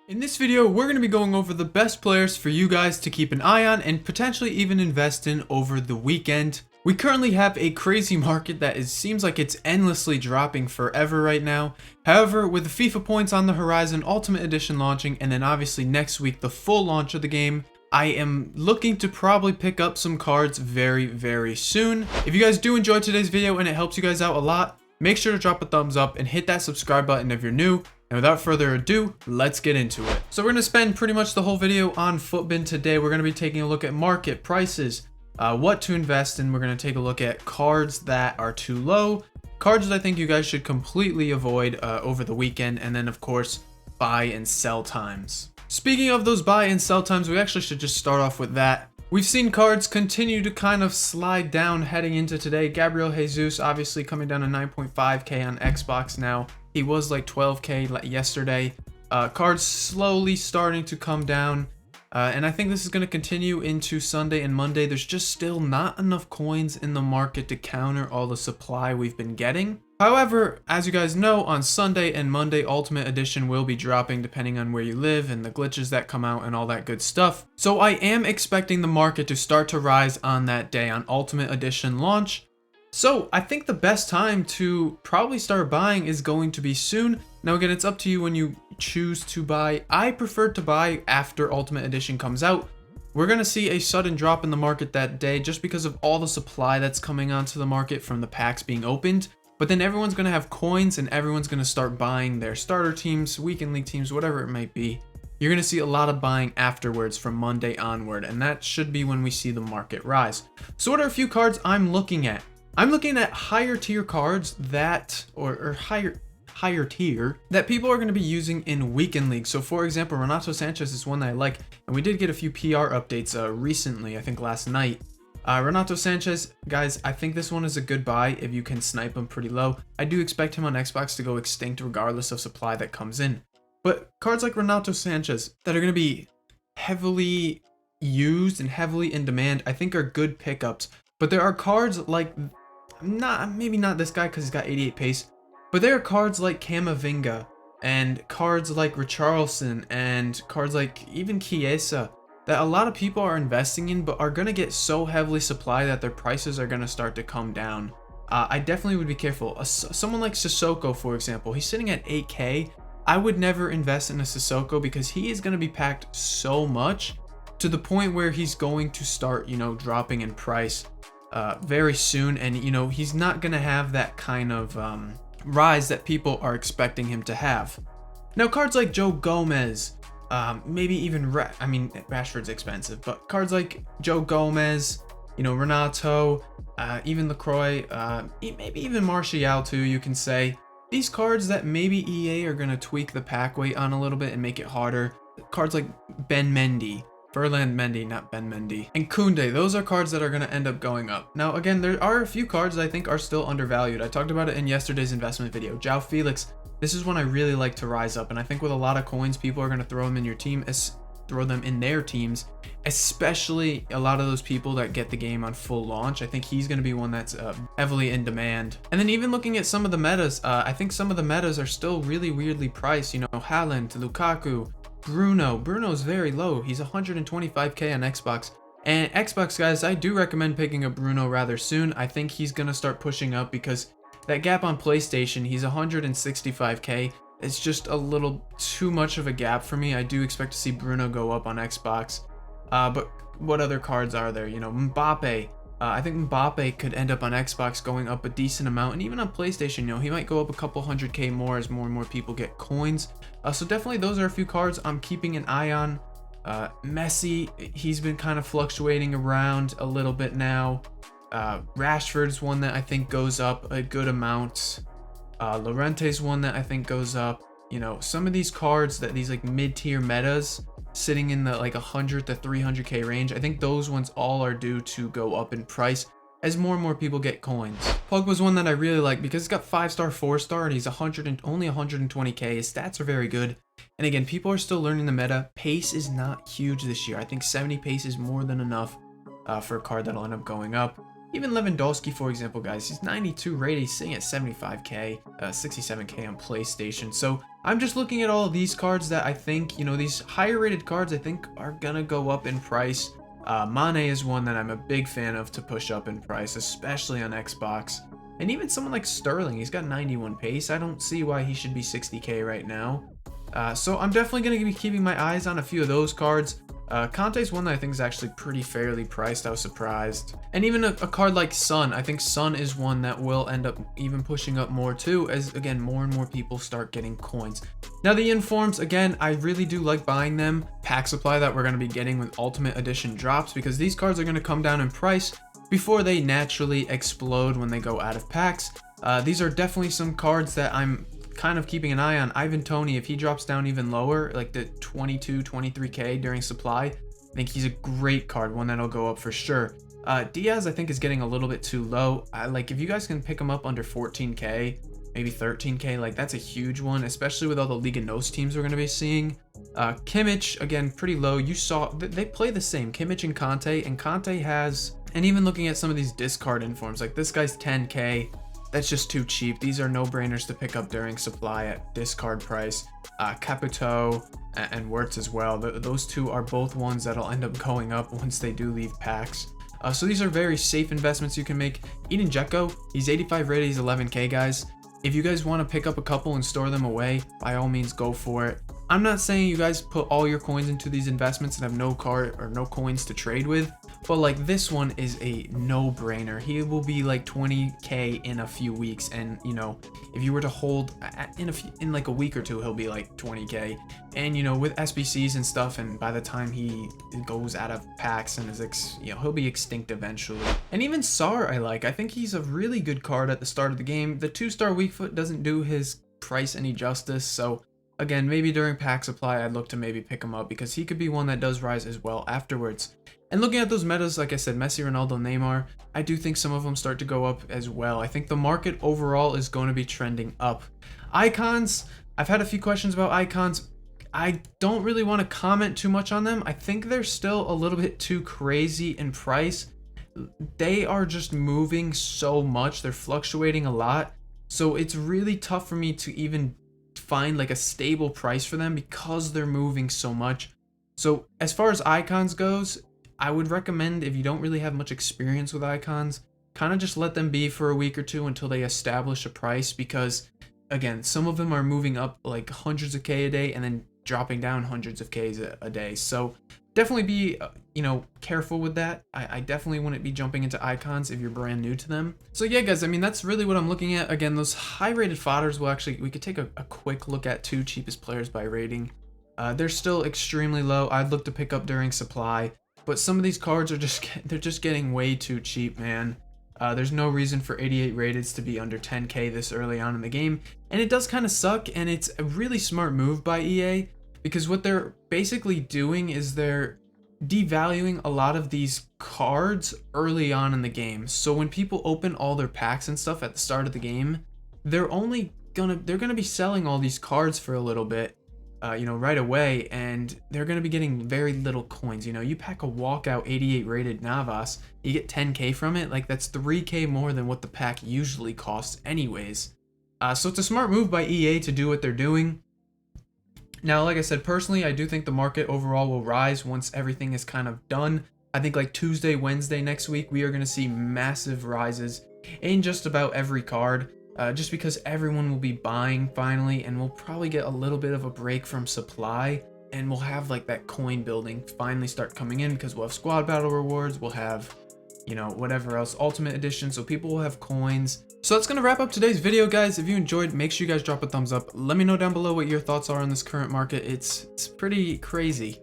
In this video, we're going to be going over the best players for you guys to keep an eye on and potentially even invest in over the weekend. We currently have a crazy market that seems like it's endlessly dropping forever right now. However, with the FIFA points on the horizon, Ultimate Edition launching, and then obviously next week the full launch of the game, I am looking to probably pick up some cards very soon. If you guys do enjoy today's video and it helps you guys out a lot, make sure to drop a thumbs up and hit that subscribe button if you're new. And without further ado, let's get into it. So we're going to spend pretty much the whole video on Footbin today. We're going to be taking a look at market prices, what to invest in. We're going to take a look at cards that are too low, cards that I think you guys should completely avoid over the weekend, and then of course, buy and sell times. Speaking of those buy and sell times, we actually should just start off with that. We've seen cards continue to kind of slide down heading into today. Gabriel Jesus obviously coming down to 9.5k on Xbox now. He was like 12k yesterday. Cards slowly starting to come down. And I think this is going to continue into Sunday and Monday. There's just still not enough coins in the market to counter all the supply we've been getting. However, as you guys know, on Sunday and Monday, Ultimate Edition will be dropping depending on where you live and the glitches that come out and all that good stuff. So I am expecting the market to start to rise on that day on Ultimate Edition launch. So I think the best time to probably start buying is going to be soon. Now again, it's up to you when you choose to buy. I prefer to buy after Ultimate Edition comes out. We're going to see a sudden drop in the market that day just because of all the supply that's coming onto the market from the packs being opened. But then everyone's going to have coins and everyone's going to start buying their starter teams, weekend league teams, whatever it might be. You're going to see a lot of buying afterwards from Monday onward, and that should be when we see the market rise. So what are a few cards I'm looking at? I'm looking at higher tier cards that, or higher tier, that people are going to be using in weekend leagues. So for example, Renato Sanchez is one that I like, and we did get a few PR updates recently, I think last night. Renato Sanchez, guys, I think this one is a good buy if you can snipe him pretty low. I do expect him on Xbox to go extinct regardless of supply that comes in. But cards like Renato Sanchez that are going to be heavily used and heavily in demand, I think are good pickups. But there are cards like, maybe not this guy because he's got 88 pace, but there are cards like Camavinga and cards like Richarlison and cards like even Chiesa that a lot of people are investing in, but are going to get so heavily supplied that their prices are going to start to come down. I definitely would be careful. Someone like Sissoko, for example, he's sitting at 8k. I would never invest in a Sissoko because he is going to be packed so much to the point where he's going to start, dropping in price very soon. And, he's not going to have that kind of rise that people are expecting him to have. Now, cards like Joe Gomez, maybe even Rashford's expensive, but cards like Joe Gomez, Renato, even LaCroix, maybe even Martial too, you can say. These cards that maybe EA are going to tweak the pack weight on a little bit and make it harder. Cards like Ben Mendy, Ferland Mendy, not Ben Mendy, and Koundé, those are cards that are going to end up going up. Now again, there are a few cards that I think are still undervalued. I talked about it in yesterday's investment video. João Felix, this is one I really like to rise up, and I think with a lot of coins, people are going to throw them in your team, throw them in their teams, especially a lot of those people that get the game on full launch. I think he's going to be one that's heavily in demand. And then even looking at some of the metas, I think some of the metas are still really weirdly priced. Haaland, Lukaku, Bruno's very low. He's 125k on Xbox. And Xbox, guys, I do recommend picking up Bruno rather soon. I think he's going to start pushing up because that gap on PlayStation, he's 165k. It's just a little too much of a gap for me. I do expect to see Bruno go up on Xbox. But what other cards are there? Mbappe. I think Mbappe could end up on Xbox going up a decent amount. And even on PlayStation, he might go up a couple 100k more as more and more people get coins. So definitely those are a few cards I'm keeping an eye on. Messi, he's been kind of fluctuating around a little bit now. Rashford's one that I think goes up a good amount. Llorente's one that I think goes up. Some of these cards that these like mid-tier metas sitting in the like 100 to 300k range, I think those ones all are due to go up in price as more and more people get coins. Pogba's one that I really like because he's got 5-star, 4-star, and he's only 120k. His stats are very good. And again, people are still learning the meta. Pace is not huge this year. I think 70 pace is more than enough for a card that'll end up going up. Even Lewandowski, for example, guys, he's 92 rated, he's sitting at 75k, 67k on PlayStation. So I'm just looking at all of these cards that I think, you know, these higher rated cards I think are gonna go up in price. Mane is one that I'm a big fan of to push up in price, especially on Xbox. And even someone like Sterling, he's got 91 pace. I don't see why he should be 60k right now. So I'm definitely going to be keeping my eyes on a few of those cards. Conte's one that I think is actually pretty fairly priced. I was surprised. And even a card like Sun, I think Sun is one that will end up even pushing up more too, as again, more and more people start getting coins. Now the informs, again, I really do like buying them. Pack supply that we're going to be getting with Ultimate Edition drops, because these cards are going to come down in price before they naturally explode when they go out of packs. These are definitely some cards that I'm kind of keeping an eye on. Ivan Toney, if he drops down even lower, like the 22, 23k during supply, I think he's a great card, one that'll go up for sure. Diaz, I think, is getting a little bit too low. Like, if you guys can pick him up under 14k, maybe 13k, like that's a huge one, especially with all the Liga NOS teams we're going to be seeing. Kimmich, again, pretty low. You saw they play the same, Kimmich and Conte has, and even looking at some of these discard informs, like this guy's 10k. That's just too cheap. These are no-brainers to pick up during supply at discard price. Caputo and Wirtz as well. Those two are both ones that'll end up going up once they do leave packs. So these are very safe investments you can make. Eden Dzeko, he's 85 rated, he's 11k, guys. If you guys want to pick up a couple and store them away, by all means, go for it. I'm not saying you guys put all your coins into these investments and have no card or no coins to trade with, but like this one is a no-brainer. He will be like 20k in a few weeks, and you know, if you were to hold in like a week or two, he'll be like 20k. And you know, with SBCs and stuff, and by the time he goes out of packs and is he'll be extinct eventually. And even Sar, I think he's a really good card at the start of the game. The 2-star weak foot doesn't do his price any justice, so again, maybe during pack supply, I'd look to maybe pick him up, because he could be one that does rise as well afterwards. And looking at those metas, like I said, Messi, Ronaldo, Neymar, I do think some of them start to go up as well. I think the market overall is going to be trending up. Icons, I've had a few questions about icons. I don't really want to comment too much on them. I think they're still a little bit too crazy in price. They are just moving so much. They're fluctuating a lot. So it's really tough for me to even find like a stable price for them, because they're moving so much. So as far as icons goes, I would recommend, if you don't really have much experience with icons, kind of just let them be for a week or two until they establish a price, because again, some of them are moving up like hundreds of k a day and then dropping down hundreds of k's a day. So definitely be careful with that. I definitely wouldn't be jumping into icons if you're brand new to them. So yeah, guys, I mean, that's really what I'm looking at. Again, those high rated fodders, we could take a quick look at 2 cheapest players by rating. They're still extremely low. I'd look to pick up during supply, but some of these cards are they're just getting way too cheap, man. There's no reason for 88 rateds to be under 10k this early on in the game, and it does kind of suck. And it's a really smart move by EA, because what they're basically doing is they're devaluing a lot of these cards early on in the game. So when people open all their packs and stuff at the start of the game, they're gonna be selling all these cards for a little bit, right away, and they're going to be getting very little coins. You pack a walkout 88 rated Navas, you get 10k from it. Like, that's 3k more than what the pack usually costs anyways. So it's a smart move by EA to do what they're doing. Now, like I said, personally, I do think the market overall will rise once everything is kind of done. I think like Tuesday, Wednesday next week, we are going to see massive rises in just about every card. Just because everyone will be buying finally, and we'll probably get a little bit of a break from supply, and we'll have like that coin building finally start coming in, because we'll have squad battle rewards, we'll have, whatever else, ultimate edition, so people will have coins. So that's gonna wrap up today's video, guys. If you enjoyed, make sure you guys drop a thumbs up. Let me know down below what your thoughts are on this current market. It's pretty crazy.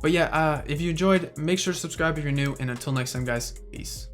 But yeah, if you enjoyed, make sure to subscribe if you're new, and until next time, guys, peace.